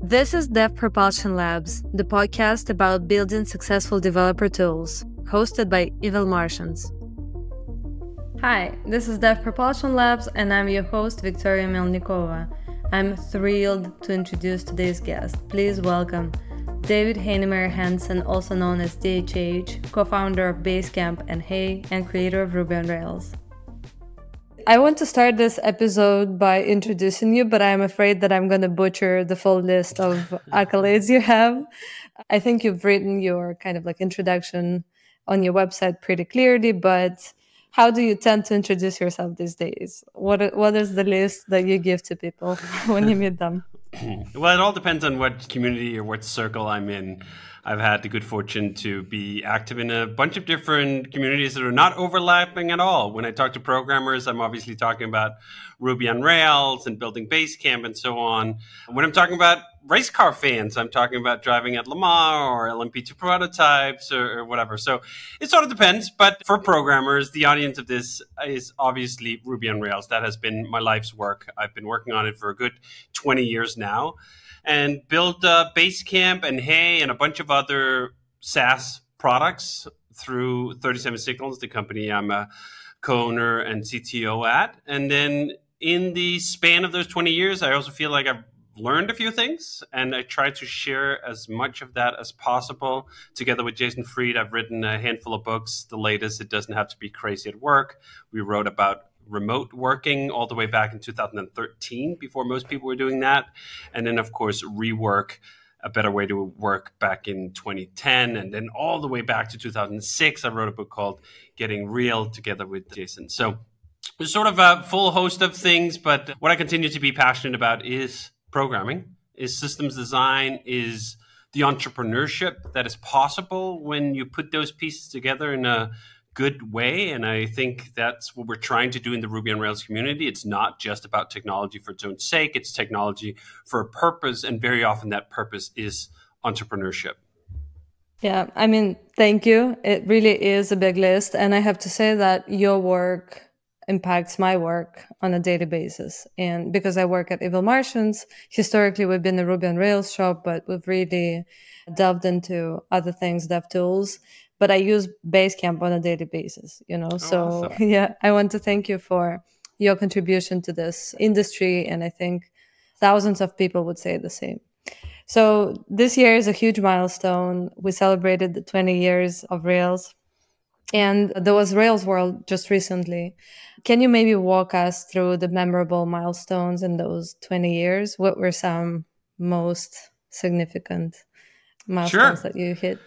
This is Dev Propulsion Labs, the podcast about building successful developer tools, hosted by evil Martians. Hi, this is Dev Propulsion Labs, and I'm your host, Victoria Melnikova. I'm thrilled to introduce today's guest. Please welcome David Heinemeier Hansson, also known as DHH, co-founder of Basecamp HEY and creator of Ruby on Rails. I want to start this episode by introducing you, but I'm afraid that I'm going to butcher the full list of accolades you have. I think you've written your kind of like introduction on your website pretty clearly, but how do you tend to introduce yourself these days? What is the list that you give to people when you meet them? Well, it all depends on what community or what circle I'm in. I've had the good fortune to be active in a bunch of different communities that are not overlapping at all. When I talk to programmers, I'm obviously talking about Ruby on Rails and building Basecamp and so on. When I'm talking about race car fans, I'm talking about driving at Le Mans or LMP2 prototypes or whatever. So it sort of depends. But for programmers, the audience of this is obviously Ruby on Rails. That has been my life's work. I've been working on it for a good 20 years now, and built Basecamp HEY and a bunch of other SaaS products through 37 Signals, the company I'm a co-owner and CTO at. And then in the span of those 20 years, I also feel like I've learned a few things, and I try to share as much of that as possible. Together with Jason Fried, I've written a handful of books. The latest, It Doesn't Have to Be Crazy at Work. We wrote about remote working all the way back in 2013, before most people were doing that. And then, of course, Rework, A Better Way to Work, back in 2010. And then all the way back to 2006, I wrote a book called Getting Real together with Jason. So there's sort of a full host of things, but what I continue to be passionate about is programming, is systems design, is the entrepreneurship that is possible when you put those pieces together in a good way. And I think that's what we're trying to do in the Ruby on Rails community. It's not just about technology for its own sake. It's technology for a purpose. And very often that purpose is entrepreneurship. Yeah, I mean, thank you. It really is a big list. And I have to say that your work impacts my work on a daily basis. And because I work at Evil Martians, historically we've been a Ruby on Rails shop, but we've really delved into other things, dev tools. But I use Basecamp on a daily basis, you know. So awesome. Yeah, I want to thank you for your contribution to this industry. And I think thousands of people would say the same. So this year is a huge milestone. We celebrated the 20 years of Rails. And there was Rails World just recently. Can you maybe walk us through the memorable milestones in those 20 years? What were some most significant milestones that you hit?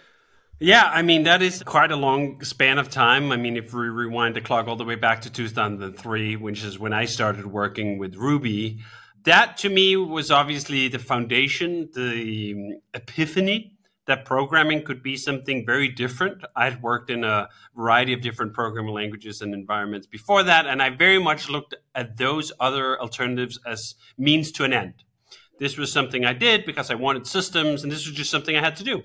Yeah, I mean, that is quite a long span of time. I mean, if we rewind the clock all the way back to 2003, which is when I started working with Ruby, that to me was obviously the foundation, the epiphany that programming could be something very different. I had worked in a variety of different programming languages and environments before that, and I very much looked at those other alternatives as means to an end. This was something I did because I wanted systems, and this was just something I had to do.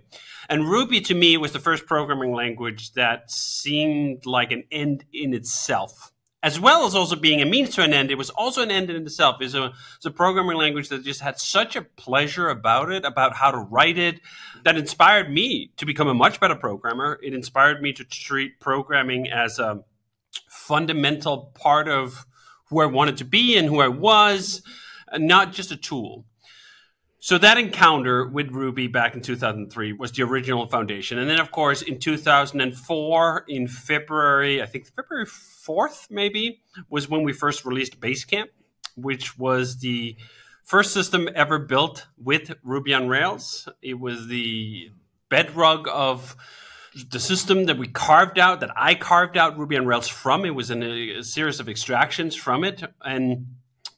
And Ruby, to me, was the first programming language that seemed like an end in itself. As well as also being a means to an end, it was also an end in itself. It's a programming language that just had such a pleasure about it, about how to write it, that inspired me to become a much better programmer. It inspired me to treat programming as a fundamental part of who I wanted to be and who I was, not just a tool. So that encounter with Ruby back in 2003 was the original foundation. And then, of course, in 2004, in February, I think February 4th, maybe, was when we first released Basecamp, which was the first system ever built with Ruby on Rails. It was the bedrock of the system that we carved out, that I carved out Ruby on Rails from. It was in a series of extractions from it. And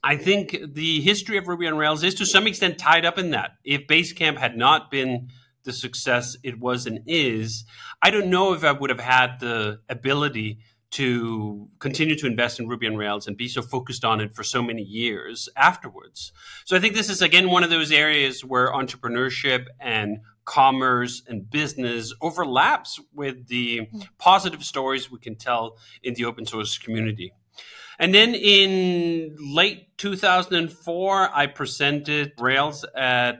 I think the history of Ruby on Rails is to some extent tied up in that. If Basecamp had not been the success it was and is, I don't know if I would have had the ability to continue to invest in Ruby on Rails and be so focused on it for so many years afterwards. So I think this is, again, one of those areas where entrepreneurship and commerce and business overlaps with the positive stories we can tell in the open source community. And then in late 2004, I presented Rails at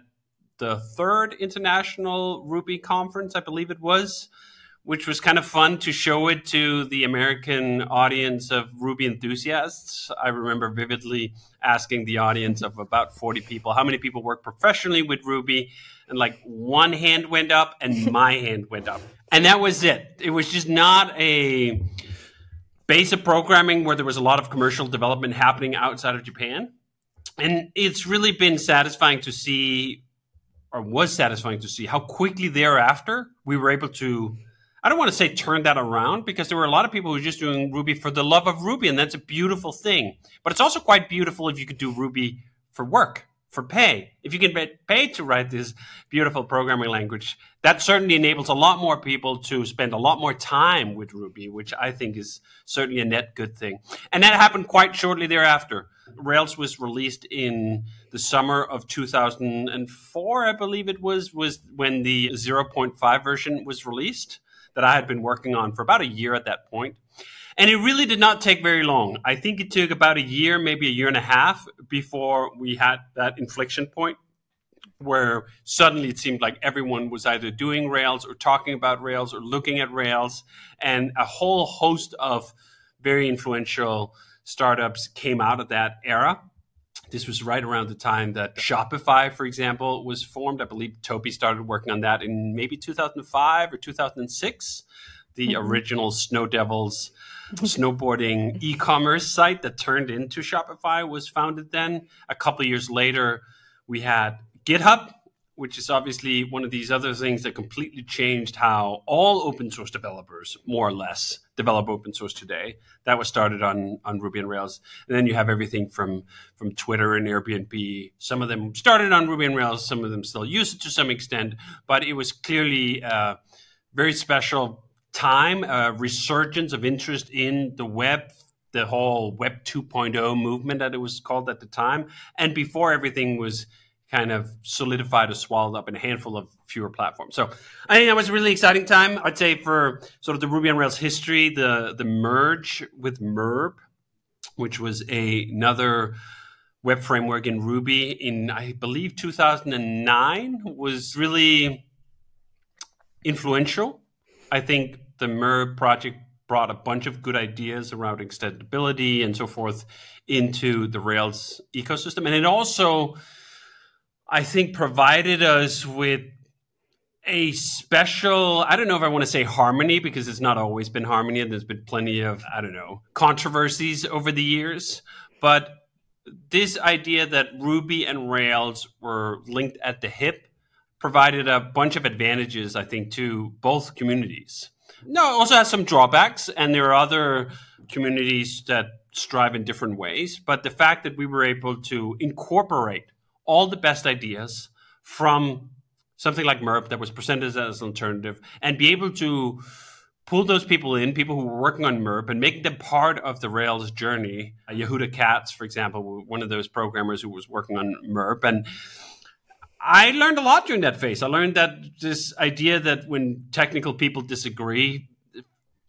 the third International Ruby Conference, I believe it was, which was kind of fun to show it to the American audience of Ruby enthusiasts. I remember vividly asking the audience of about 40 people, how many people work professionally with Ruby? And like one hand went up and my hand went up. And that was it. It was just not a base of programming where there was a lot of commercial development happening outside of Japan. And it's really been satisfying to see, or was satisfying to see, how quickly thereafter we were able to, I don't want to say turn that around, because there were a lot of people who were just doing Ruby for the love of Ruby, and that's a beautiful thing. But it's also quite beautiful if you could do Ruby for work, for pay. If you can get paid to write this beautiful programming language, that certainly enables a lot more people to spend a lot more time with Ruby, which I think is certainly a net good thing. And that happened quite shortly thereafter. Rails was released in the summer of 2004, I believe it was when the 0.5 version was released, that I had been working on for about a year at that point. And it really did not take very long. I think it took about a year, maybe a year and a half, before we had that inflection point where suddenly it seemed like everyone was either doing Rails or talking about Rails or looking at Rails. And a whole host of very influential startups came out of that era. This was right around the time that Shopify, for example, was formed. I believe Toby started working on that in maybe 2005 or 2006. The original Snow Devils snowboarding e-commerce site that turned into Shopify was founded then. A couple of years later, we had GitHub, which is obviously one of these other things that completely changed how all open source developers, more or less, develop open source today. That was started on Ruby on Rails. And then you have everything from Twitter and Airbnb. Some of them started on Ruby on Rails. Some of them still use it to some extent. But it was clearly a very special time, a resurgence of interest in the web, the whole Web 2.0 movement that it was called at the time. And before everything was kind of solidified or swallowed up in a handful of fewer platforms. So I think that was a really exciting time. I'd say for sort of the Ruby on Rails history, the merge with MERB, which was another web framework in Ruby in, I believe, 2009, was really influential. I think the MERB project brought a bunch of good ideas around extendability and so forth into the Rails ecosystem. And it also, I think, provided us with a special, I don't know if I want to say harmony, because it's not always been harmony and there's been plenty of, I don't know, controversies over the years. But this idea that Ruby and Rails were linked at the hip provided a bunch of advantages, I think, to both communities. No, it also has some drawbacks, and there are other communities that strive in different ways. But the fact that we were able to incorporate all the best ideas from something like MERB that was presented as an alternative, and be able to pull those people in, people who were working on MERB, and make them part of the Rails journey. Yehuda Katz, for example, one of those programmers who was working on MERB. And I learned a lot during that phase. I learned that this idea that when technical people disagree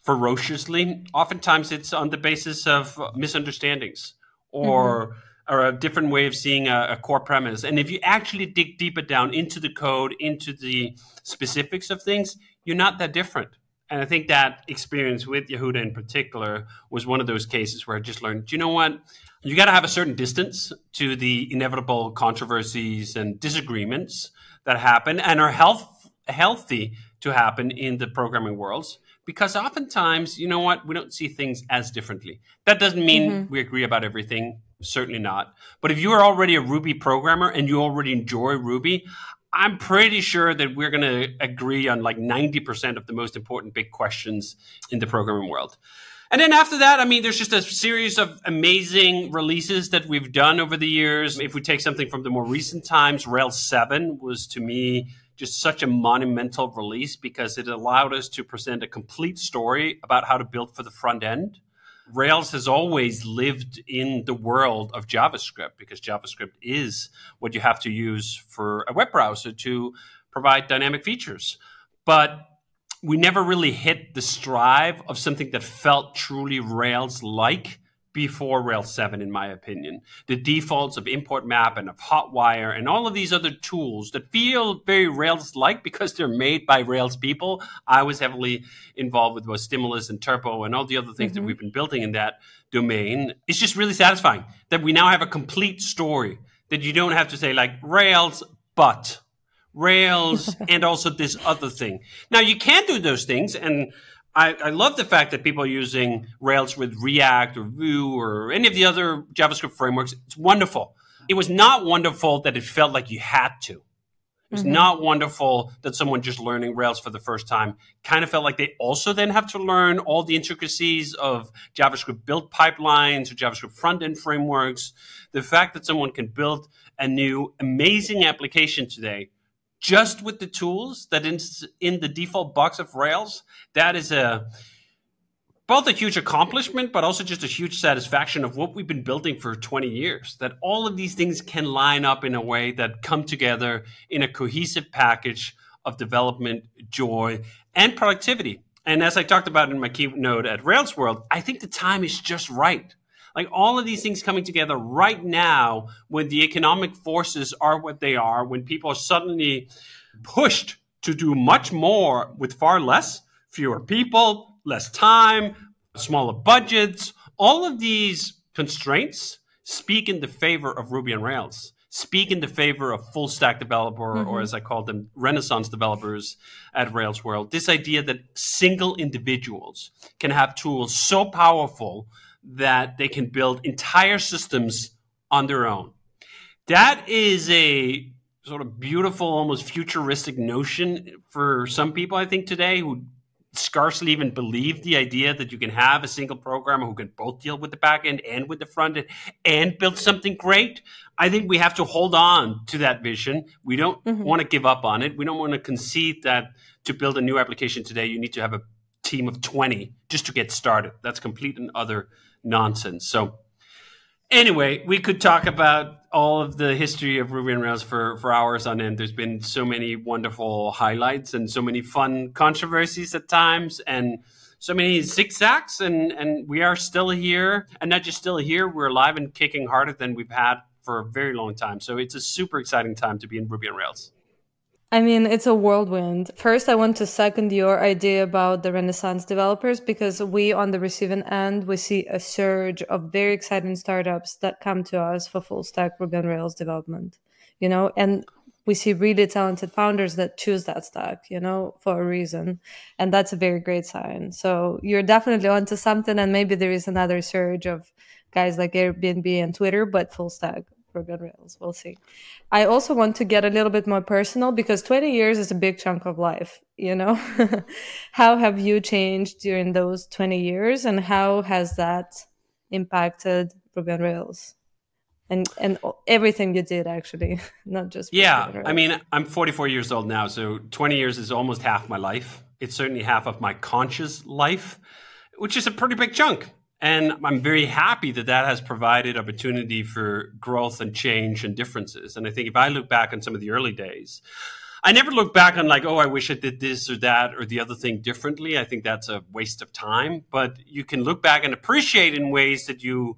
ferociously, oftentimes it's on the basis of misunderstandings or a different way of seeing a core premise. And if you actually dig deeper down into the code, into the specifics of things, you're not that different. And I think that experience with Yehuda in particular was one of those cases where I just learned, you know what? You got to have a certain distance to the inevitable controversies and disagreements that happen and are healthy to happen in the programming worlds, because oftentimes, you know what, we don't see things as differently. That doesn't mean we agree about everything, certainly not. But if you are already a Ruby programmer and you already enjoy Ruby, I'm pretty sure that we're going to agree on like 90% of the most important big questions in the programming world. And then after that, I mean, there's just a series of amazing releases that we've done over the years. If we take something from the more recent times, Rails 7 was, to me, just such a monumental release because it allowed us to present a complete story about how to build for the front end. Rails has always lived in the world of JavaScript because JavaScript is what you have to use for a web browser to provide dynamic features. But we never really hit the stride of something that felt truly Rails-like before Rails 7, in my opinion. The defaults of import map and of Hotwire and all of these other tools that feel very Rails-like because they're made by Rails people. I was heavily involved with both Stimulus and Turbo and all the other things that we've been building in that domain. It's just really satisfying that we now have a complete story, that you don't have to say like Rails, but Rails and also this other thing. Now, you can do those things, and I love the fact that people are using Rails with React or Vue or any of the other JavaScript frameworks. It's wonderful. It was not wonderful that it felt like you had to. It was not wonderful that someone just learning Rails for the first time kind of felt like they also then have to learn all the intricacies of JavaScript build pipelines or JavaScript front-end frameworks. The fact that someone can build a new amazing application today just with the tools that in the default box of Rails, that is both a huge accomplishment, but also just a huge satisfaction of what we've been building for 20 years, that all of these things can line up in a way that come together in a cohesive package of development, joy, and productivity. And as I talked about in my keynote at Rails World, I think the time is just right. Like all of these things coming together right now when the economic forces are what they are, when people are suddenly pushed to do much more with far less, fewer people, less time, smaller budgets. All of these constraints speak in the favor of Ruby on Rails, speak in the favor of full stack developer, or as I call them, Renaissance developers at Rails World. This idea that single individuals can have tools so powerful that they can build entire systems on their own. That is a sort of beautiful, almost futuristic notion for some people, I think, today, who scarcely even believe the idea that you can have a single programmer who can both deal with the back end and with the front end and build something great. I think we have to hold on to that vision. We don't want to give up on it. We don't want to concede that to build a new application today, you need to have a team of 20 just to get started. That's complete and utter nonsense. So anyway, we could talk about all of the history of Ruby on Rails for hours on end. There's been so many wonderful highlights and so many fun controversies at times and so many zigzags. And we are still here. And not just still here, we're alive and kicking harder than we've had for a very long time. So it's a super exciting time to be in Ruby on Rails. I mean, it's a whirlwind. First, I want to second your idea about the Renaissance developers, because we on the receiving end, we see a surge of very exciting startups that come to us for full stack Ruby on Rails development, and we see really talented founders that choose that stack, for a reason. And that's a very great sign. So you're definitely onto something. And maybe there is another surge of guys like Airbnb and Twitter, but full stack Ruby on Rails. We'll see. I also want to get a little bit more personal, because 20 years is a big chunk of life, How have you changed during those 20 years, and how has that impacted Ruby on Rails? And everything you did, actually, not just Ruby on Rails. I mean, I'm 44 years old now, so 20 years is almost half my life. It's certainly half of my conscious life, which is a pretty big chunk. And I'm very happy that that has provided opportunity for growth and change and differences. And I think if I look back on some of the early days, I never look back on like, oh, I wish I did this or that or the other thing differently. I think that's a waste of time. But you can look back and appreciate in ways that you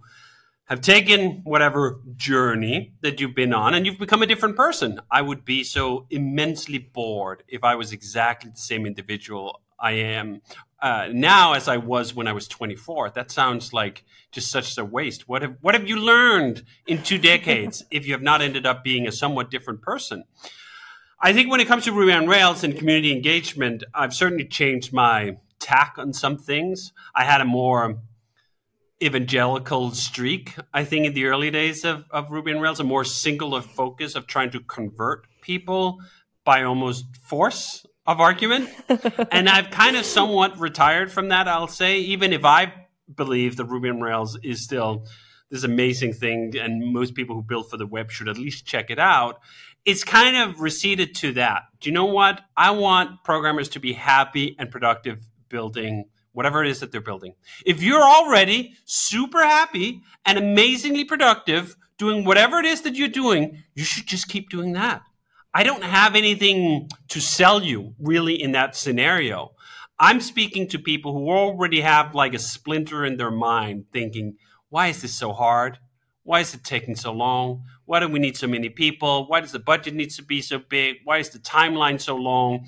have taken whatever journey that you've been on and you've become a different person. I would be so immensely bored if I was exactly the same individual I am now as I was when I was 24. That sounds like just such a waste. What have you learned in 2 decades if you have not ended up being a somewhat different person? I think when it comes to Ruby on Rails and community engagement, I've certainly changed my tack on some things. I had a more evangelical streak, I think, in the early days of Ruby on Rails, a more singular focus of trying to convert people by almost force of argument. And I've kind of somewhat retired from that, I'll say, even if I believe that Ruby on Rails is still this amazing thing and most people who build for the web should at least check it out. It's kind of receded to that. Do you know what? I want programmers to be happy and productive building whatever it is that they're building. If you're already super happy and amazingly productive doing whatever it is that you're doing, you should just keep doing that. I don't have anything to sell you really in that scenario. I'm speaking to people who already have like a splinter in their mind thinking, why is this so hard? Why is it taking so long? Why do we need so many people? Why does the budget need to be so big? Why is the timeline so long?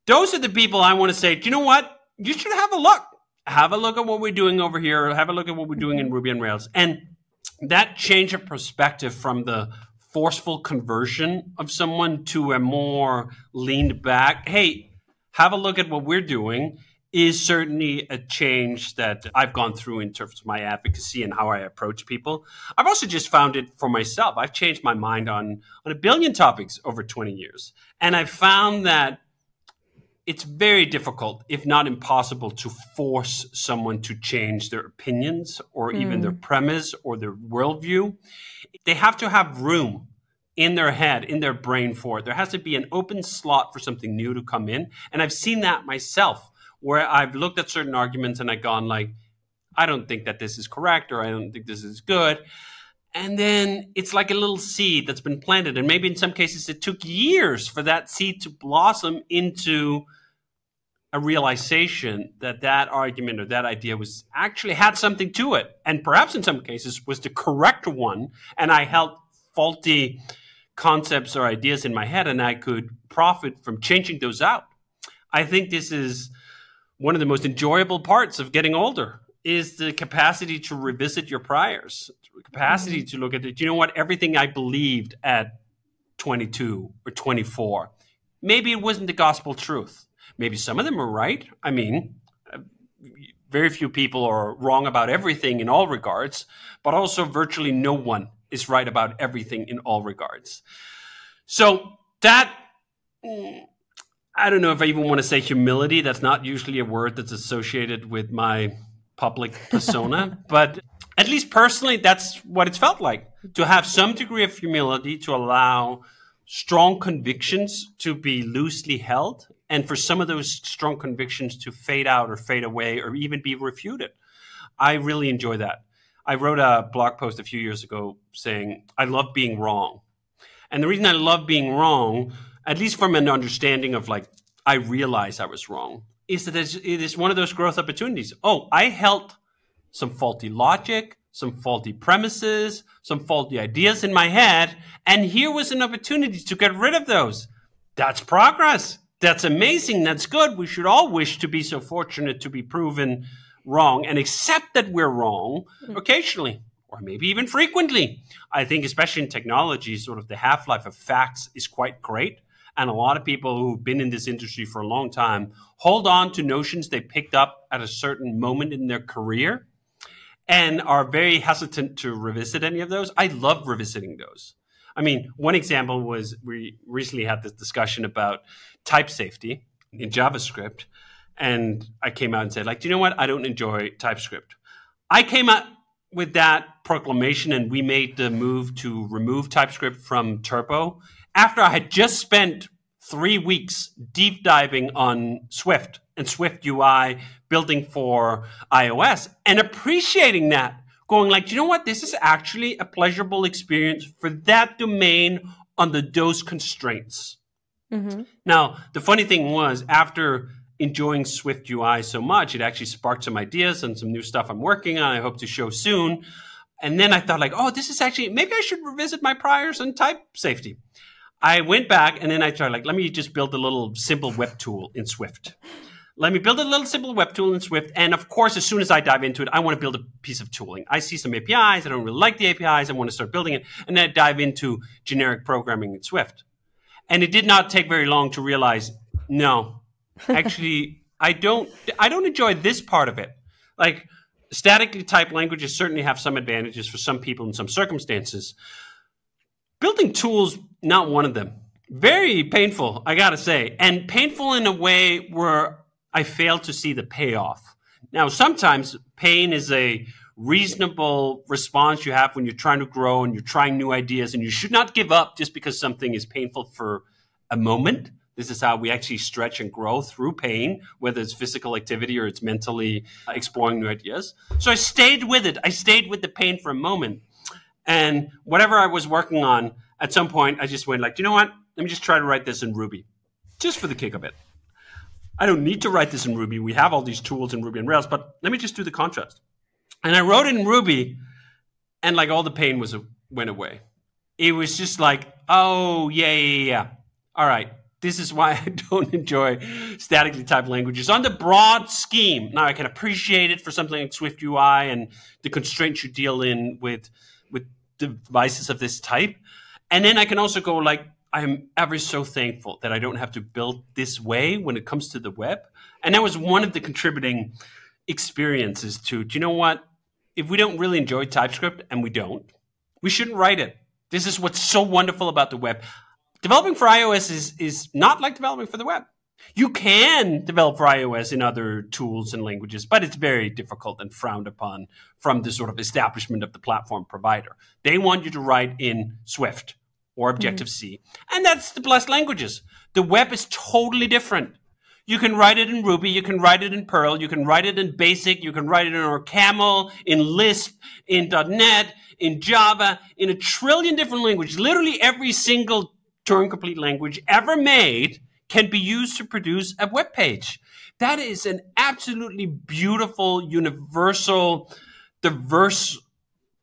Those are the people I want to say, do you know what? You should have a look. Have a look at what we're doing over here. Have a look at what we're doing in Ruby on Rails. And that change of perspective from the forceful conversion of someone to a more leaned back, hey, have a look at what we're doing, is certainly a change that I've gone through in terms of my advocacy and how I approach people. I've also just found it for myself. I've changed my mind on a billion topics over 20 years. And I found that it's very difficult, if not impossible, to force someone to change their opinions or even their premise or their worldview. They have to have room in their head, in their brain for it. There has to be an open slot for something new to come in. And I've seen that myself, where I've looked at certain arguments and I've gone like, I don't think that this is correct, or I don't think this is good. And then it's like a little seed that's been planted. And maybe in some cases it took years for that seed to blossom into a realization that that argument or that idea was actually had something to it. And perhaps in some cases was the correct one. And I held faulty concepts or ideas in my head and I could profit from changing those out. I think this is one of the most enjoyable parts of getting older, is the capacity to revisit your priors, the capacity to look at it. You know what? Everything I believed at 22 or 24, maybe it wasn't the gospel truth. Maybe some of them are right. I mean, very few people are wrong about everything in all regards, but also virtually no one is right about everything in all regards. So that, I don't know if I even want to say humility. That's not usually a word that's associated with my public persona, but at least personally, that's what it's felt like, to have some degree of humility, to allow strong convictions to be loosely held, and for some of those strong convictions to fade out or fade away or even be refuted. I really enjoy that. I wrote a blog post a few years ago saying, I love being wrong. And the reason I love being wrong, at least from an understanding of like, I realize I was wrong, is that it is one of those growth opportunities. Oh, I held some faulty logic, some faulty premises, some faulty ideas in my head, and here was an opportunity to get rid of those. That's progress. That's amazing. That's good. We should all wish to be so fortunate to be proven wrong and accept that we're wrong occasionally, or maybe even frequently. I think especially in technology, sort of the half-life of facts is quite great. And a lot of people who've been in this industry for a long time hold on to notions they picked up at a certain moment in their career and are very hesitant to revisit any of those. I love revisiting those. I mean, one example was we recently had this discussion about type safety in JavaScript. And I came out and said, like, do you know what? I don't enjoy TypeScript. I came out with that proclamation and we made the move to remove TypeScript from Turbo after I had just spent 3 weeks deep diving on Swift and Swift UI, building for iOS, and appreciating that, going like, do you know what? This is actually a pleasurable experience for that domain under those constraints. Mm-hmm. Now, the funny thing was, after enjoying Swift UI so much, it actually sparked some ideas and some new stuff I'm working on, I hope to show soon. And then I thought like, oh, this is actually, maybe I should revisit my priors on type safety. I went back and then I tried like, let me just build a little simple web tool in Swift. Let me build a little simple web tool in Swift. And of course, as soon as I dive into it, I want to build a piece of tooling. I see some APIs. I don't really like the APIs. I want to start building it. And then I dive into generic programming in Swift. And it did not take very long to realize, no, actually, I don't enjoy this part of it. Like, statically typed languages certainly have some advantages for some people in some circumstances. Building tools, not one of them. Very painful, I gotta say. And painful in a way where I fail to see the payoff. Now, sometimes pain is a reasonable response you have when you're trying to grow and you're trying new ideas, and you should not give up just because something is painful for a moment. This is how we actually stretch and grow, through pain, whether it's physical activity or it's mentally exploring new ideas. So I stayed with it. I stayed with the pain for a moment. And whatever I was working on, at some point, I just went like, you know what? Let me just try to write this in Ruby, just for the kick of it. I don't need to write this in Ruby. We have all these tools in Ruby on Rails, but let me just do the contrast. And I wrote it in Ruby, and like all the pain went away. It was just like, oh, yeah. All right. This is why I don't enjoy statically typed languages. On the broad scheme, now I can appreciate it for something like Swift UI and the constraints you deal in with devices of this type. And then I can also go like, I'm ever so thankful that I don't have to build this way when it comes to the web. And that was one of the contributing experiences to, do you know what? If we don't really enjoy TypeScript, and we shouldn't write it. This is what's so wonderful about the web. Developing for iOS is not like developing for the web. You can develop for iOS in other tools and languages, but it's very difficult and frowned upon from the sort of establishment of the platform provider. They want you to write in Swift or Objective-C, and that's the blessed languages. The web is totally different. You can write it in Ruby, you can write it in Perl, you can write it in Basic, you can write it in OrCaml, in Lisp, in .NET, in Java, in a trillion different languages. Literally every single Turing-complete language ever made can be used to produce a web page. That is an absolutely beautiful, universal, diverse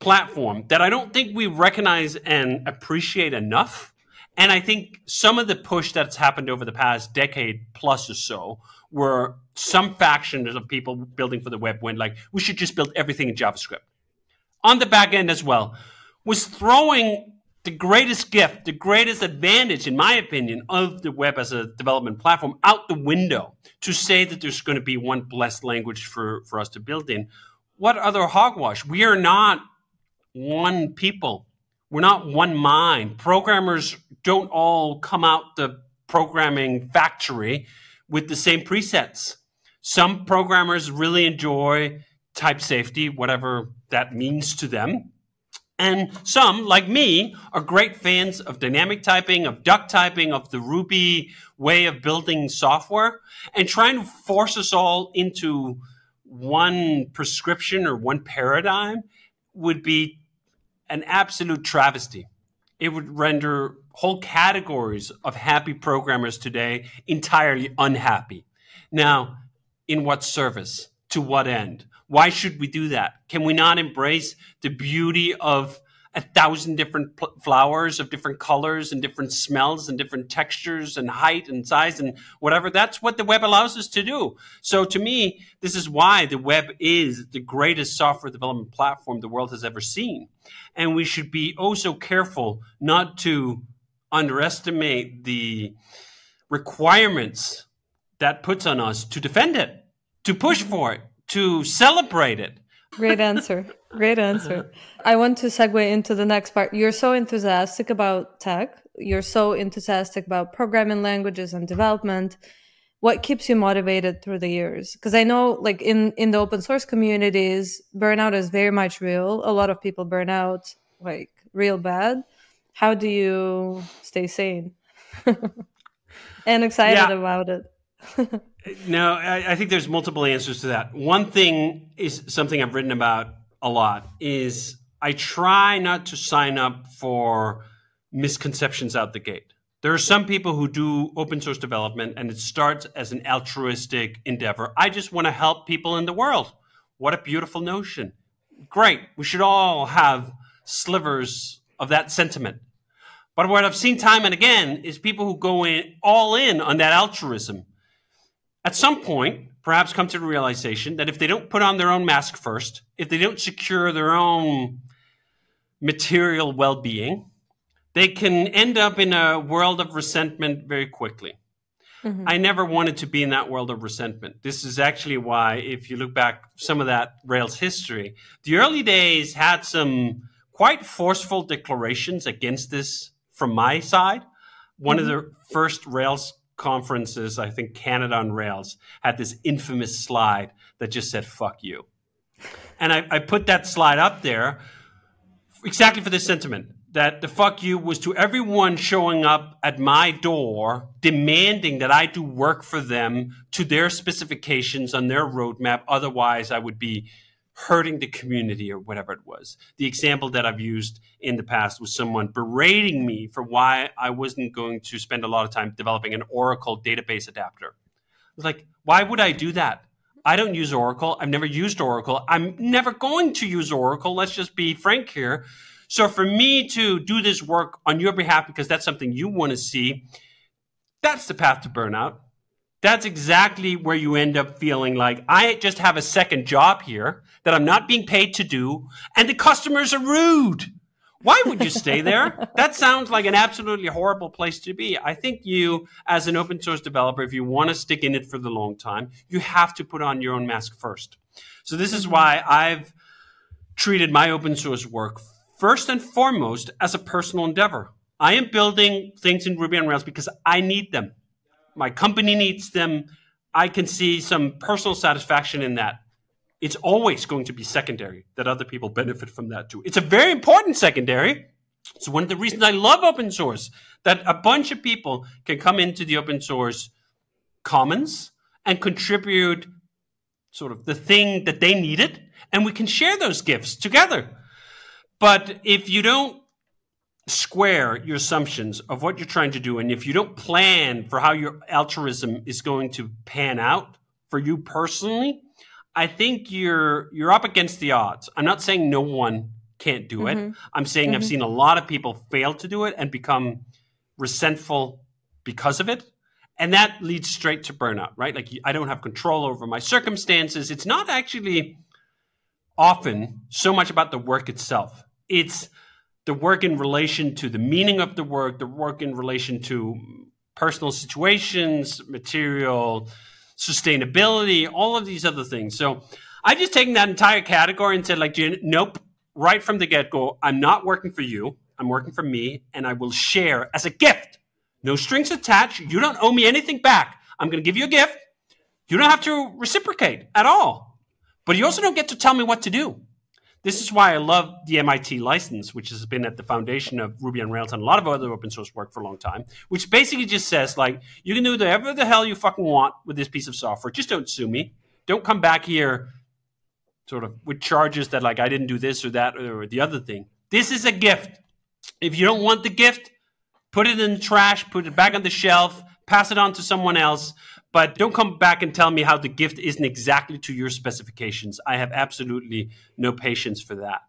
platform that I don't think we recognize and appreciate enough. And I think some of the push that's happened over the past decade plus or so, where some factions of people building for the web went like, we should just build everything in JavaScript. On the back end as well, was throwing the greatest gift, the greatest advantage, in my opinion, of the web as a development platform out the window to say that there's going to be one blessed language for us to build in. What other hogwash? We are not one people. We're not one mind. Programmers don't all come out the programming factory with the same presets. Some programmers really enjoy type safety, whatever that means to them. And some, like me, are great fans of dynamic typing, of duck typing, of the Ruby way of building software. And trying to force us all into one prescription or one paradigm would be an absolute travesty. It would render whole categories of happy programmers today entirely unhappy. Now, in what service? To what end? Why should we do that? Can we not embrace the beauty of 1,000 different flowers of different colors and different smells and different textures and height and size and whatever? That's what the web allows us to do. So to me, this is why the web is the greatest software development platform the world has ever seen. And we should be oh so careful not to underestimate the requirements that puts on us to defend it, to push for it, to celebrate it. Great answer. Great answer. I want to segue into the next part. You're so enthusiastic about tech. You're so enthusiastic about programming languages and development. What keeps you motivated through the years? Because I know like in the open source communities, burnout is very much real. A lot of people burn out like real bad. How do you stay sane and excited about it? No, I think there's multiple answers to that. One thing is something I've written about a lot is I try not to sign up for misconceptions out the gate. There are some people who do open source development and it starts as an altruistic endeavor. I just want to help people in the world. What a beautiful notion. Great. We should all have slivers of that sentiment. But what I've seen time and again is people who go in all in on that altruism. At some point, perhaps come to the realization that if they don't put on their own mask first, if they don't secure their own material well-being, they can end up in a world of resentment very quickly. Mm-hmm. I never wanted to be in that world of resentment. This is actually why, if you look back some of that Rails history, the early days had some quite forceful declarations against this from my side. One of the first Rails conferences, I think Canada on Rails, had this infamous slide that just said, fuck you. And I put that slide up there exactly for this sentiment, that the fuck you was to everyone showing up at my door demanding that I do work for them to their specifications on their roadmap. Otherwise, I would be hurting the community or whatever it was. The example that I've used in the past was someone berating me for why I wasn't going to spend a lot of time developing an Oracle database adapter. I was like, why would I do that? I don't use Oracle. I've never used Oracle. I'm never going to use Oracle. Let's just be frank here. So for me to do this work on your behalf, because that's something you want to see, that's the path to burnout. That's exactly where you end up feeling like I just have a second job here that I'm not being paid to do, and the customers are rude. Why would you stay there? That sounds like an absolutely horrible place to be. I think you, as an open source developer, if you want to stick in it for the long time, you have to put on your own mask first. So this is why I've treated my open source work first and foremost as a personal endeavor. I am building things in Ruby on Rails because I need them. My company needs them. I can see some personal satisfaction in that. It's always going to be secondary that other people benefit from that too. It's a very important secondary. So one of the reasons I love open source, that a bunch of people can come into the open source commons and contribute sort of the thing that they needed, and we can share those gifts together. But if you don't square your assumptions of what you're trying to do, and if you don't plan for how your altruism is going to pan out for you personally, I think you're up against the odds. I'm not saying no one can't do it. I'm saying I've seen a lot of people fail to do it and become resentful because of it. And that leads straight to burnout, right? Like, I don't have control over my circumstances. It's not actually often so much about the work itself. It's the work in relation to the meaning of the work in relation to personal situations, material, sustainability, all of these other things. So I just taken that entire category and said, like, nope, right from the get-go, I'm not working for you. I'm working for me, and I will share as a gift. No strings attached. You don't owe me anything back. I'm going to give you a gift. You don't have to reciprocate at all. But you also don't get to tell me what to do. This is why I love the MIT license, which has been at the foundation of Ruby on Rails and a lot of other open source work for a long time, which basically just says, like, you can do whatever the hell you fucking want with this piece of software. Just don't sue me. Don't come back here sort of with charges that, like, I didn't do this or that or the other thing. This is a gift. If you don't want the gift, put it in the trash, put it back on the shelf, pass it on to someone else. But don't come back and tell me how the gift isn't exactly to your specifications. I have absolutely no patience for that.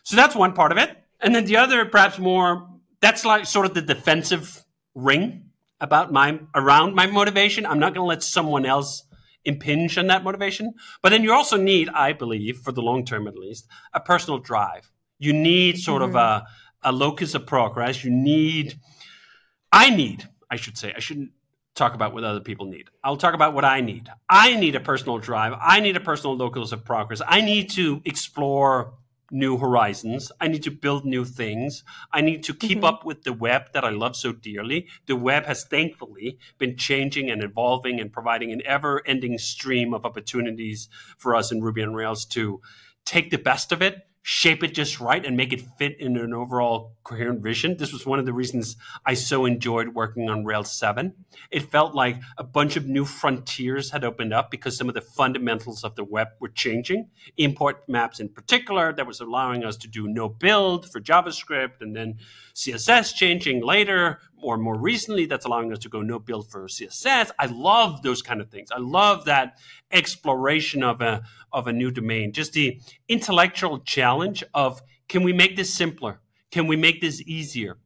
So that's one part of it. And then the other, perhaps more, that's like sort of the defensive ring around my motivation. I'm not going to let someone else impinge on that motivation. But then you also need, I believe, for the long term at least, a personal drive. You need sort of a locus of progress. I shouldn't talk about what other people need. I'll talk about what I need. I need a personal drive. I need a personal locus of progress. I need to explore new horizons. I need to build new things. I need to keep up with the web that I love so dearly. The web has thankfully been changing and evolving and providing an ever-ending stream of opportunities for us in Ruby on Rails to take the best of it, shape it just right, and make it fit in an overall coherent vision. This was one of the reasons I so enjoyed working on Rails 7. It felt like a bunch of new frontiers had opened up because some of the fundamentals of the web were changing. Import maps in particular, that was allowing us to do no build for JavaScript, and then CSS changing later, or more recently, that's allowing us to go no build for CSS. I love those kind of things. I love that exploration of a new domain. Just the intellectual challenge of, can we make this simpler? Can we make this easier?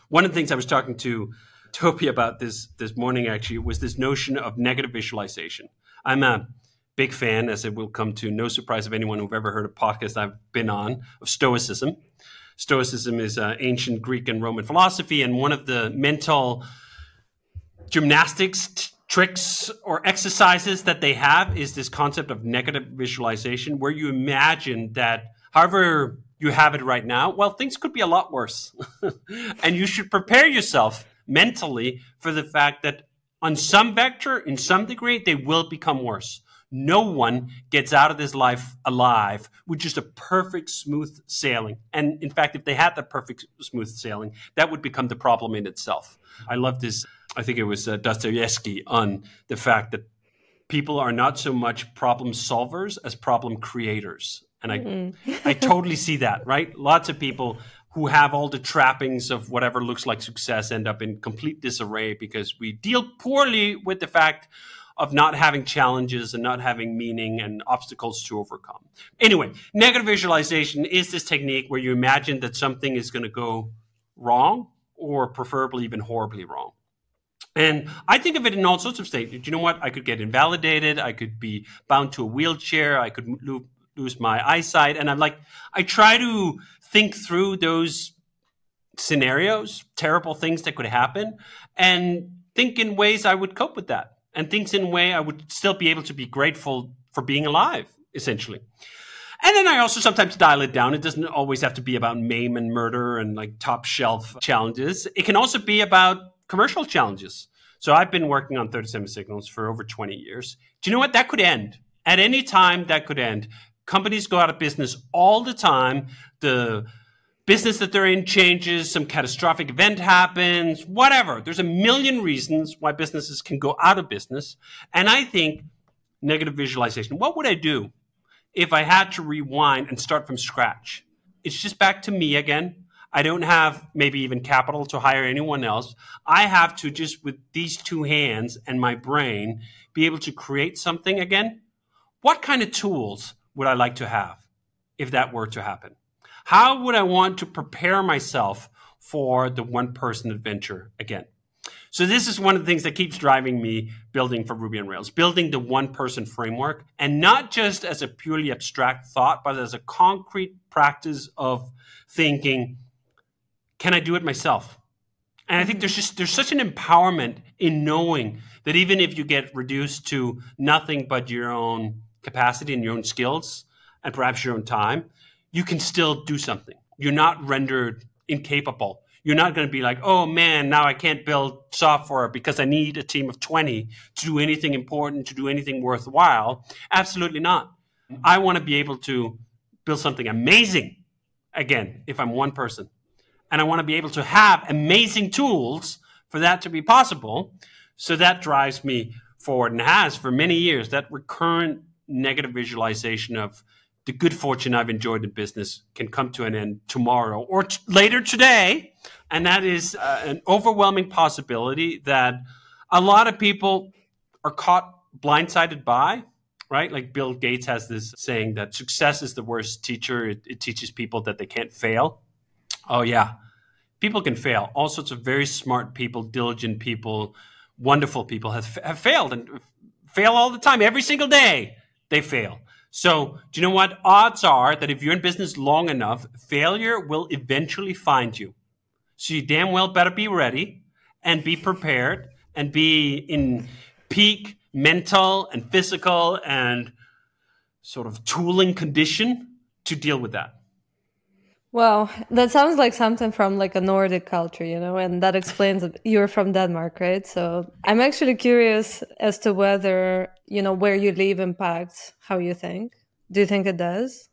One of the things I was talking to Toby about this morning, actually, was this notion of negative visualization. I'm a big fan, as it will come to no surprise of anyone who've ever heard a podcast I've been on, of Stoicism. Stoicism is ancient Greek and Roman philosophy, and one of the mental gymnastics tricks or exercises that they have is this concept of negative visualization, where you imagine that however you have it right now, well, things could be a lot worse. And you should prepare yourself mentally for the fact that on some vector, in some degree, they will become worse. No one gets out of this life alive with just a perfect smooth sailing. And in fact, if they had the perfect smooth sailing, that would become the problem in itself. I love this. I think it was Dostoevsky on the fact that people are not so much problem solvers as problem creators. And I totally see that, right? Lots of people who have all the trappings of whatever looks like success end up in complete disarray because we deal poorly with the fact of not having challenges and not having meaning and obstacles to overcome. Anyway, negative visualization is this technique where you imagine that something is going to go wrong, or preferably even horribly wrong. And I think of it in all sorts of states. You know what? I could get invalidated. I could be bound to a wheelchair. I could lose my eyesight. And I try to think through those scenarios, terrible things that could happen, and think in ways I would cope with that, and think in a way I would still be able to be grateful for being alive, essentially. And then I also sometimes dial it down. It doesn't always have to be about maim and murder and like top shelf challenges. It can also be about commercial challenges. So I've been working on 37 Signals for over 20 years. Do you know what? That could end. At any time, that could end. Companies go out of business all the time. The business that they're in changes, some catastrophic event happens, whatever. There's a million reasons why businesses can go out of business. And I think negative visualization, what would I do if I had to rewind and start from scratch? It's just back to me again. I don't have maybe even capital to hire anyone else. I have to just, with these two hands and my brain, be able to create something again. What kind of tools would I like to have if that were to happen? How would I want to prepare myself for the one-person adventure again? So this is one of the things that keeps driving me building for Ruby on Rails, building the one-person framework, and not just as a purely abstract thought, but as a concrete practice of thinking, can I do it myself? And I think there's such an empowerment in knowing that even if you get reduced to nothing but your own capacity and your own skills and perhaps your own time, you can still do something. You're not rendered incapable. You're not going to be like, oh man, now I can't build software because I need a team of 20 to do anything important, to do anything worthwhile. Absolutely not. I want to be able to build something amazing again if I'm one person. And I want to be able to have amazing tools for that to be possible. So that drives me forward and has for many years, that recurrent negative visualization of the good fortune I've enjoyed in business can come to an end tomorrow or later today. And that is an overwhelming possibility that a lot of people are caught blindsided by, right? Like Bill Gates has this saying that success is the worst teacher. It teaches people that they can't fail. Oh, yeah. People can fail. All sorts of very smart people, diligent people, wonderful people have failed and fail all the time. Every single day they fail. So do you know what? Odds are that if you're in business long enough, failure will eventually find you. So you damn well better be ready and be prepared and be in peak mental and physical and sort of tooling condition to deal with that. Well, that sounds like something from like a Nordic culture, and that explains that you're from Denmark, right? So I'm actually curious as to whether, where you live impacts how you think. Do you think it does?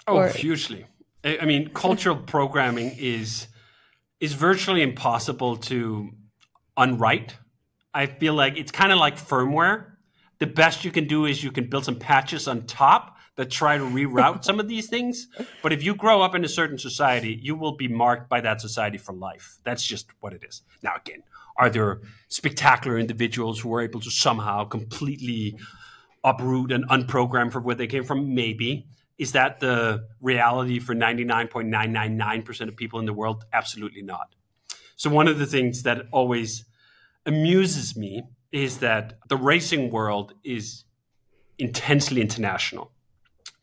Oh, hugely. I mean, cultural programming is virtually impossible to unwrite. I feel like it's kind of like firmware. The best you can do is you can build some patches on top that try to reroute some of these things. But if you grow up in a certain society, you will be marked by that society for life. That's just what it is. Now, again, are there spectacular individuals who are able to somehow completely uproot and unprogram from where they came from? Maybe. Is that the reality for 99.999% of people in the world? Absolutely not. So one of the things that always amuses me is that the racing world is intensely international.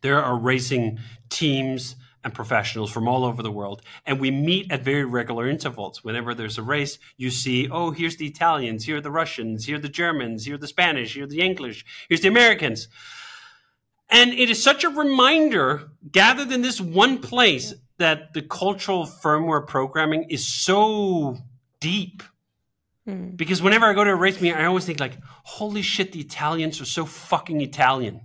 There are racing teams and professionals from all over the world, and we meet at very regular intervals. Whenever there's a race, you see, oh, here's the Italians, here are the Russians, here are the Germans, here are the Spanish, here are the English, here's the Americans. And it is such a reminder, gathered in this one place, that the cultural firmware programming is so deep. Because whenever I go to a race meeting, I always think like, holy shit, the Italians are so fucking Italian.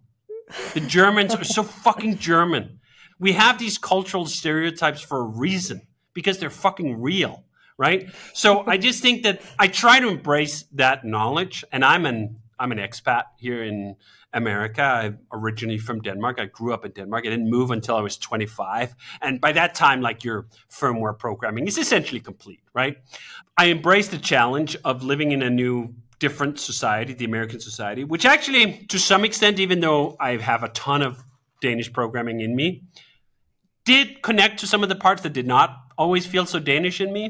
The Germans are so fucking German. We have these cultural stereotypes for a reason, because they're fucking real, right? So I just think that I try to embrace that knowledge. And I'm an expat here in America. I'm originally from Denmark. I grew up in Denmark. I didn't move until I was 25. And by that time, like, your firmware programming is essentially complete, right? I embrace the challenge of living in a new different society, the American society, which actually, to some extent, even though I have a ton of Danish programming in me, did connect to some of the parts that did not always feel so Danish in me.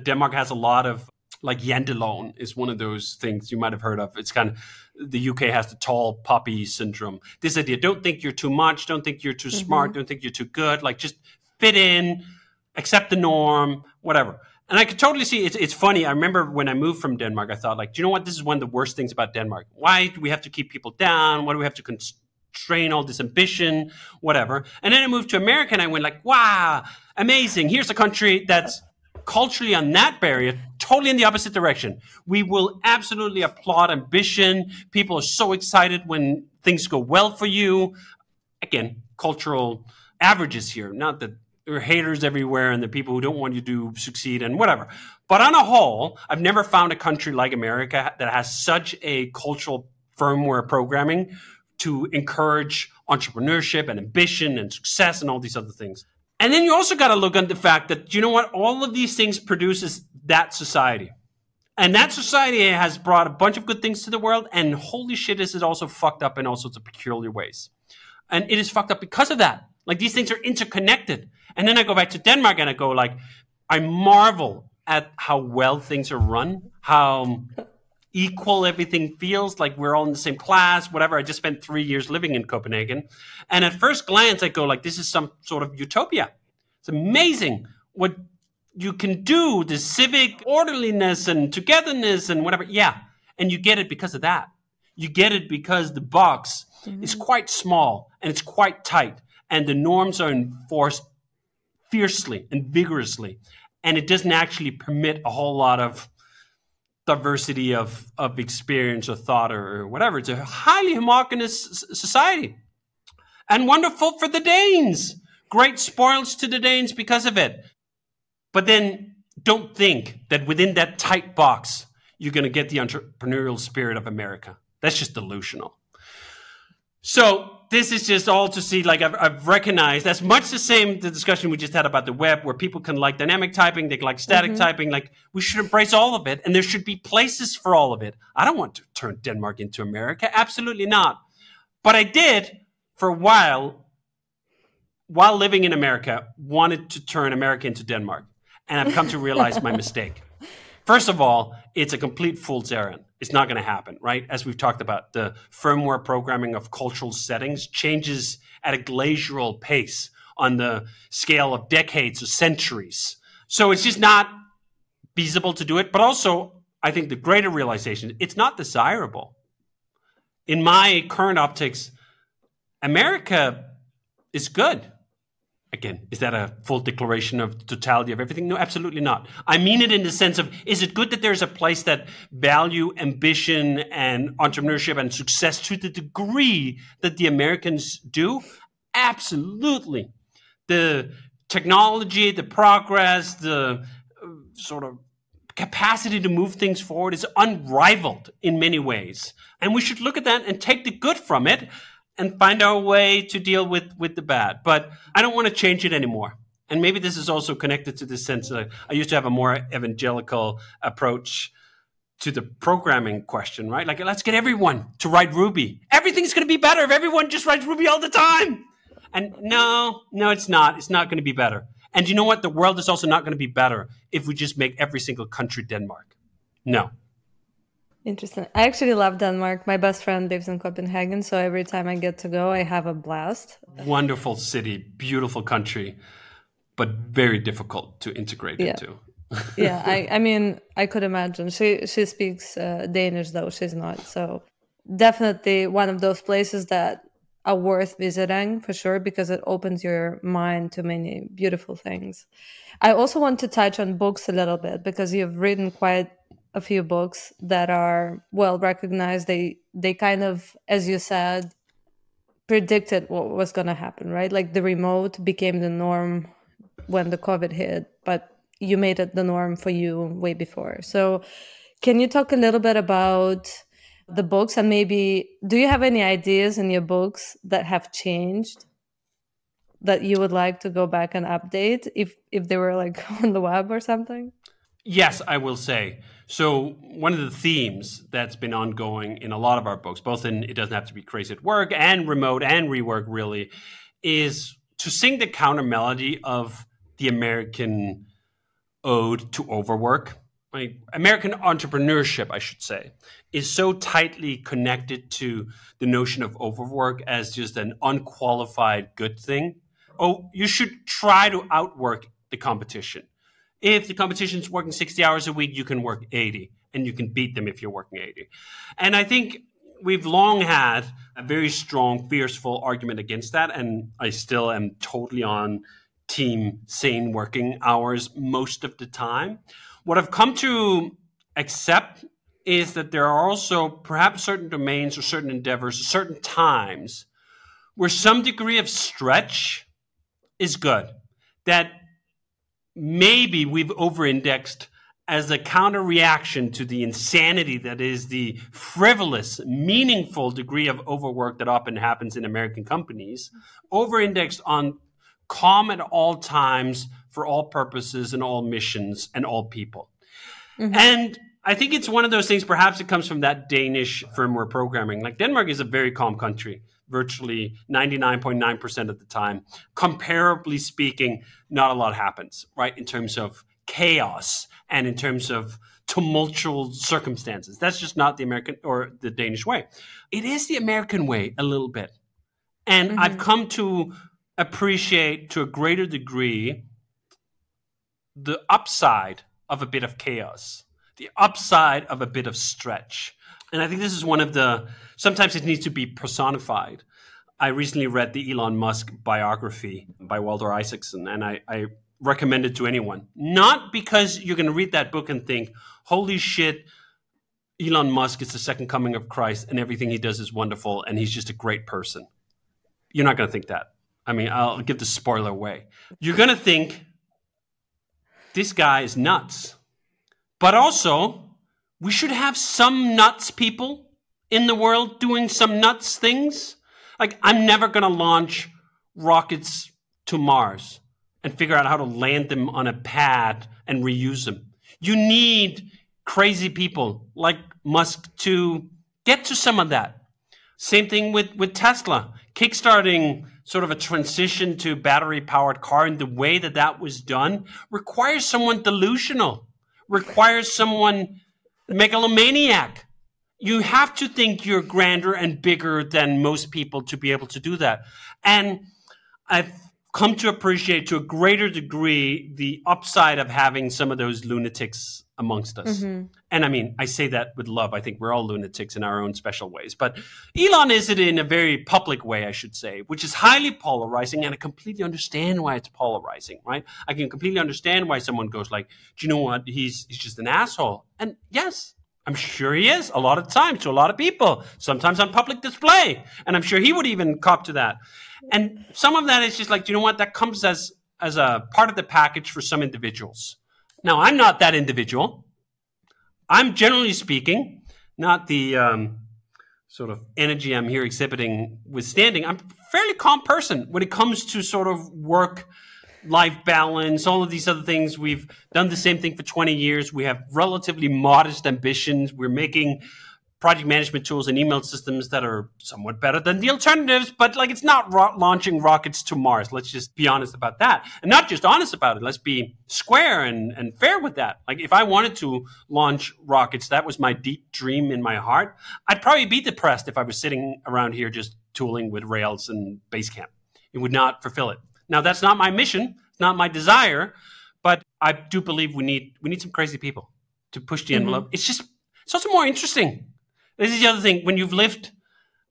Denmark has a lot of, like janteloven is one of those things you might have heard of. It's kind of, the UK has the tall poppy syndrome. This idea, don't think you're too much, don't think you're too smart, don't think you're too good, like just fit in, accept the norm, whatever. And I could totally see, it's funny, I remember when I moved from Denmark, I thought like, do you know what, this is one of the worst things about Denmark. Why do we have to keep people down? Why do we have to constrain all this ambition, whatever? And then I moved to America and I went like, wow, amazing. Here's a country that's culturally on that barrier, totally in the opposite direction. We will absolutely applaud ambition. People are so excited when things go well for you. Again, cultural averages here, not that there are haters everywhere and the people who don't want you to succeed and whatever. But on a whole, I've never found a country like America that has such a cultural firmware programming to encourage entrepreneurship and ambition and success and all these other things. And then you also got to look at the fact that, you know what, all of these things produces that society. And that society has brought a bunch of good things to the world. And holy shit, this is also fucked up in all sorts of peculiar ways. And it is fucked up because of that. Like these things are interconnected. And then I go back to Denmark and I go like, I marvel at how well things are run, how equal everything feels, like we're all in the same class, whatever. I just spent 3 years living in Copenhagen. And at first glance, I go like, this is some sort of utopia. It's amazing what you can do, the civic orderliness and togetherness and whatever. Yeah. And you get it because of that. You get it because the box is quite small and it's quite tight and the norms are enforced fiercely and vigorously. And it doesn't actually permit a whole lot of diversity of experience or thought or whatever. It's a highly homogeneous society. And wonderful for the Danes. Great spoils to the Danes because of it. But then don't think that within that tight box, you're going to get the entrepreneurial spirit of America. That's just delusional. So this is just all to see, like I've recognized, that's much the same, the discussion we just had about the web, where people can like dynamic typing, they can like static typing, like we should embrace all of it, and there should be places for all of it. I don't want to turn Denmark into America, absolutely not. But I did, for a while living in America, wanted to turn America into Denmark. And I've come to realize my mistake. First of all, it's a complete fool's errand. It's not going to happen, right? As we've talked about, the firmware programming of cultural settings changes at a glacial pace on the scale of decades or centuries. So it's just not feasible to do it. But also, I think the greater realization, it's not desirable. In my current optics, America is good. Again, is that a full declaration of the totality of everything? No, absolutely not. I mean it in the sense of, is it good that there's a place that value ambition and entrepreneurship and success to the degree that the Americans do? Absolutely. The technology, the progress, the sort of capacity to move things forward is unrivaled in many ways. And we should look at that and take the good from it and find our way to deal with the bad. But I don't want to change it anymore. And maybe this is also connected to this sense that I used to have a more evangelical approach to the programming question, right? Like, let's get everyone to write Ruby. Everything's going to be better if everyone just writes Ruby all the time. And no, it's not. It's not going to be better. And you know what? The world is also not going to be better if we just make every single country Denmark. No. Interesting. I actually love Denmark. My best friend lives in Copenhagen, so every time I get to go, I have a blast. Wonderful city, beautiful country, but very difficult to integrate into. Yeah, I mean, I could imagine. She speaks Danish, though she's not. So definitely one of those places that are worth visiting for sure, because it opens your mind to many beautiful things. I also want to touch on books a little bit, because you've written quite a few books that are well recognized. They kind of, as you said, predicted what was going to happen, right? Like the remote became the norm when the COVID hit, but you made it the norm for you way before. So can you talk a little bit about the books, and maybe do you have any ideas in your books that have changed that you would like to go back and update if they were like on the web or something? Yes, I will say. So one of the themes that's been ongoing in a lot of our books, both in It Doesn't Have to Be Crazy at Work and Remote and Rework really, is to sing the counter melody of the American ode to overwork. Like American entrepreneurship, I should say, is so tightly connected to the notion of overwork as just an unqualified good thing. Oh, you should try to outwork the competition. If the competition is working 60 hours a week, you can work 80 and you can beat them if you're working 80. And I think we've long had a very strong, fearful argument against that. And I still am totally on team sane working hours most of the time. What I've come to accept is that there are also perhaps certain domains or certain endeavors, certain times where some degree of stretch is good. That maybe we've over-indexed as a counter reaction to the insanity that is the frivolous, meaningful degree of overwork that often happens in American companies, over-indexed on calm at all times for all purposes and all missions and all people. Mm-hmm. And I think it's one of those things, perhaps it comes from that Danish firmware programming. Like Denmark is a very calm country, virtually 99.9% of the time. Comparably speaking, not a lot happens, right? In terms of chaos and in terms of tumultuous circumstances. That's just not the American or the Danish way. It is the American way a little bit. And I've come to appreciate to a greater degree the upside of a bit of chaos, the upside of a bit of stretch. And I think this is one of the, sometimes it needs to be personified. I recently read the Elon Musk biography by Walter Isaacson, and I recommend it to anyone. Not because you're going to read that book and think, holy shit, Elon Musk is the second coming of Christ and everything he does is wonderful and he's just a great person. You're not going to think that. I mean, I'll give the spoiler away. You're going to think, this guy is nuts. But also, we should have some nuts people in the world doing some nuts things. Like, I'm never going to launch rockets to Mars and figure out how to land them on a pad and reuse them. You need crazy people like Musk to get to some of that. Same thing with Tesla. Kickstarting sort of a transition to battery-powered car and the way that that was done requires someone delusional, requires someone megalomaniac. You have to think you're grander and bigger than most people to be able to do that. And I've come to appreciate to a greater degree the upside of having some of those lunatics amongst us. Mm-hmm. And I mean, I say that with love. I think we're all lunatics in our own special ways. But Elon is it in a very public way, I should say, which is highly polarizing. And I completely understand why it's polarizing, right? I can completely understand why someone goes like, do you know what? He's just an asshole. And yes, I'm sure he is a lot of times to a lot of people, sometimes on public display. And I'm sure he would even cop to that. And some of that is just like, do you know what? That comes as a part of the package for some individuals. Now, I'm not that individual. I'm generally speaking, not the sort of energy I'm here exhibiting withstanding. I'm a fairly calm person when it comes to sort of work-life balance, all of these other things. We've done the same thing for 20 years. We have relatively modest ambitions. We're making project management tools and email systems that are somewhat better than the alternatives, but like it's not launching rockets to Mars. Let's just be honest about that. And not just honest about it. Let's be square and fair with that. Like if I wanted to launch rockets, that was my deep dream in my heart. I'd probably be depressed if I was sitting around here just tooling with Rails and Basecamp. It would not fulfill it. Now, that's not my mission. It's not my desire, but I do believe we need some crazy people to push the envelope. Mm-hmm. It's also more interesting. This is the other thing. When you've lived,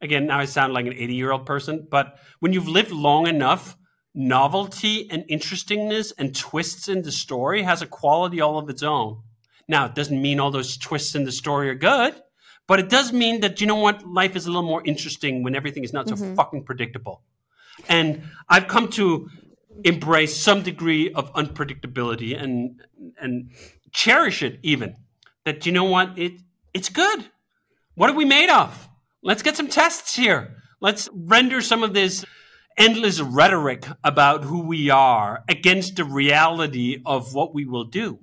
again, now I sound like an 80-year-old person, but when you've lived long enough, novelty and interestingness and twists in the story has a quality all of its own. Now, it doesn't mean all those twists in the story are good, but it does mean that, you know what, life is a little more interesting when everything is not so fucking predictable. And I've come to embrace some degree of unpredictability and cherish it even. That, you know what, it's good. What are we made of? Let's get some tests here. Let's render some of this endless rhetoric about who we are against the reality of what we will do.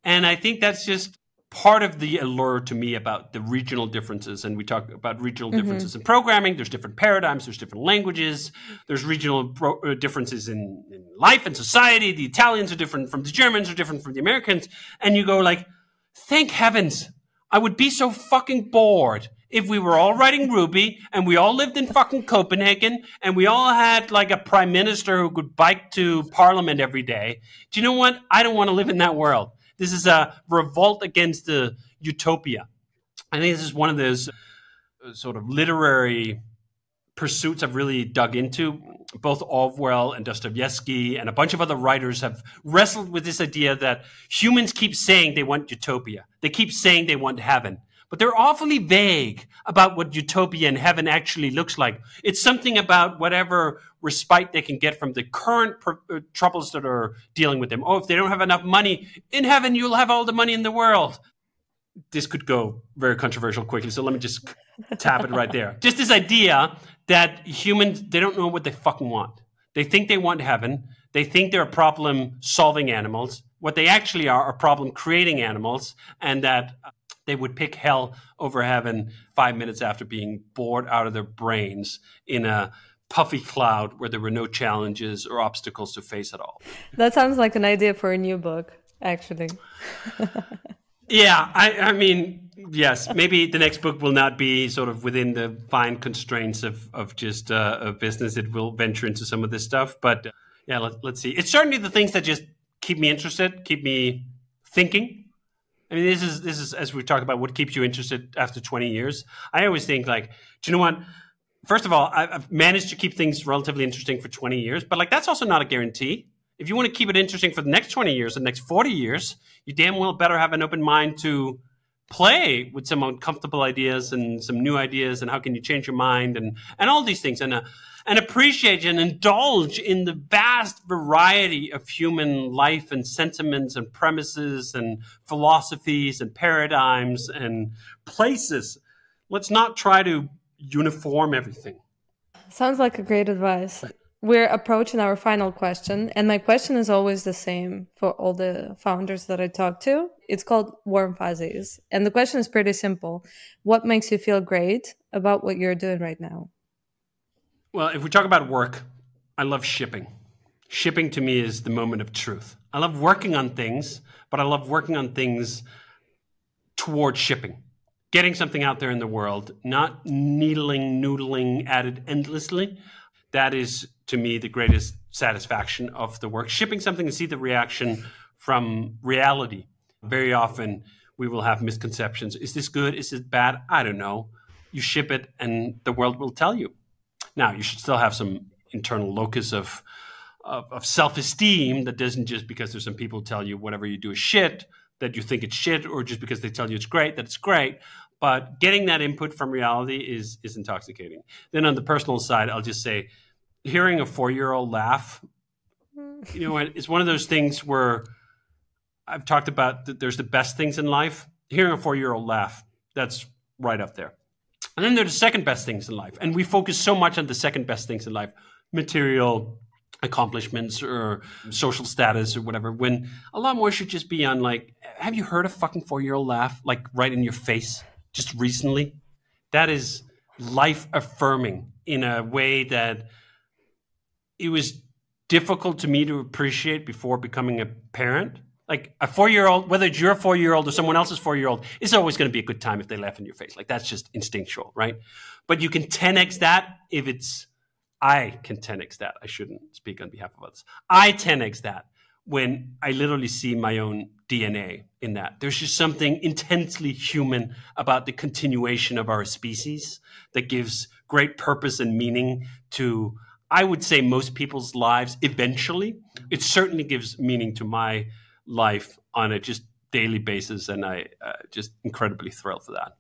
And I think that's just part of the allure to me about the regional differences. And we talk about regional differences in programming. There's different paradigms. There's different languages. There's regional differences in life and society. The Italians are different from the Germans, are different from the Americans. And you go like, thank heavens, I would be so fucking bored if we were all writing Ruby and we all lived in fucking Copenhagen and we all had like a prime minister who could bike to parliament every day. Do you know what? I don't want to live in that world. This is a revolt against the utopia. I think this is one of those sort of literary pursuits I've really dug into. Both Orwell and Dostoevsky and a bunch of other writers have wrestled with this idea that humans keep saying they want utopia. They keep saying they want heaven. But they're awfully vague about what utopia and heaven actually looks like. It's something about whatever respite they can get from the current troubles that are dealing with them. Oh, if they don't have enough money, in heaven you'll have all the money in the world. This could go very controversial quickly, so let me just tap it right there. Just this idea that humans, they don't know what they fucking want. They think they want heaven. They think they're problem-solving animals. What they actually are problem-creating animals, and that they would pick hell over heaven 5 minutes after being bored out of their brains in a puffy cloud where there were no challenges or obstacles to face at all. That sounds like an idea for a new book, actually. Yeah, I mean, yes, maybe the next book will not be sort of within the fine constraints of just a business. It will venture into some of this stuff. But yeah, let's see. It's certainly the things that just keep me interested, keep me thinking. I mean, this is as we talked about, what keeps you interested after 20 years. I always think like, do you know what? First of all, I've managed to keep things relatively interesting for 20 years, but like that's also not a guarantee. If you want to keep it interesting for the next 20 years, the next 40 years, you damn well better have an open mind to play with some uncomfortable ideas and some new ideas and how can you change your mind and all these things and appreciate and indulge in the vast variety of human life and sentiments and premises and philosophies and paradigms and places. Let's not try to uniform everything. Sounds like a great advice. We're approaching our final question, and my question is always the same for all the founders that I talk to. It's called Warm Fuzzies. And the question is pretty simple. What makes you feel great about what you're doing right now? Well, if we talk about work, I love shipping. Shipping to me is the moment of truth. I love working on things, but I love working on things towards shipping. Getting something out there in the world, not noodling at it endlessly. That is, to me, the greatest satisfaction of the work. Shipping something and see the reaction from reality. Very often we will have misconceptions. Is this good? Is it bad? I don't know. You ship it and the world will tell you. Now, you should still have some internal locus of self-esteem that doesn't just because there's some people tell you whatever you do is shit, that you think it's shit, or just because they tell you it's great, that it's great. But getting that input from reality is intoxicating. Then on the personal side, I'll just say, hearing a 4-year-old laugh, you know, it's one of those things where I've talked about that there's the best things in life. Hearing a 4-year-old laugh, that's right up there. And then there's the second best things in life. And we focus so much on the second best things in life, material accomplishments or social status or whatever, when a lot more should just be on like, have you heard a fucking 4-year-old laugh like right in your face just recently? That is life affirming in a way that it was difficult to me to appreciate before becoming a parent. Like a 4-year-old, whether it's your 4-year-old or someone else's 4-year-old, it's always going to be a good time if they laugh in your face. Like that's just instinctual, right? But you can 10x that if it's, I can 10x that. I shouldn't speak on behalf of others. I 10x that when I literally see my own DNA in that. There's just something intensely human about the continuation of our species that gives great purpose and meaning to, I would say, most people's lives eventually. It certainly gives meaning to my life on a just daily basis, and I just incredibly thrilled for that.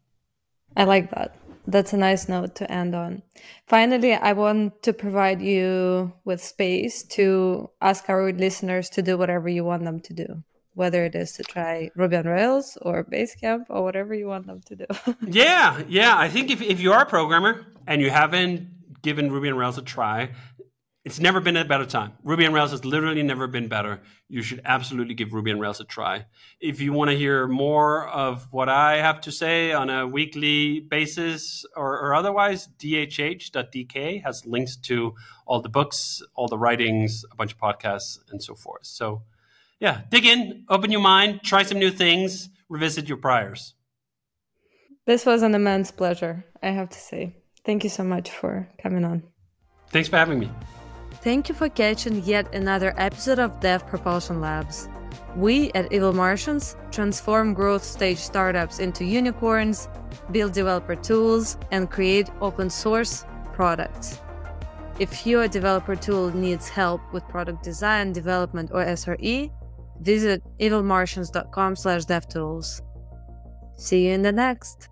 I like that. That's a nice note to end on. Finally, I want to provide you with space to ask our listeners to do whatever you want them to do, whether it is to try Ruby on Rails or Basecamp or whatever you want them to do. Yeah. I think if you are a programmer and you haven't given Ruby on Rails a try, It's never been a better time. Ruby on Rails has literally never been better. You should absolutely give Ruby on Rails a try. If you want to hear more of what I have to say on a weekly basis or otherwise, DHH.dk has links to all the books, all the writings, a bunch of podcasts, and so forth. So yeah, dig in, open your mind, try some new things, revisit your priors. This was an immense pleasure, I have to say. Thank you so much for coming on. Thanks for having me. Thank you for catching yet another episode of Dev Propulsion Labs. We at Evil Martians transform growth stage startups into unicorns, build developer tools, and create open source products. If your developer tool needs help with product design, development, or SRE, visit evilmartians.com/devtools. See you in the next.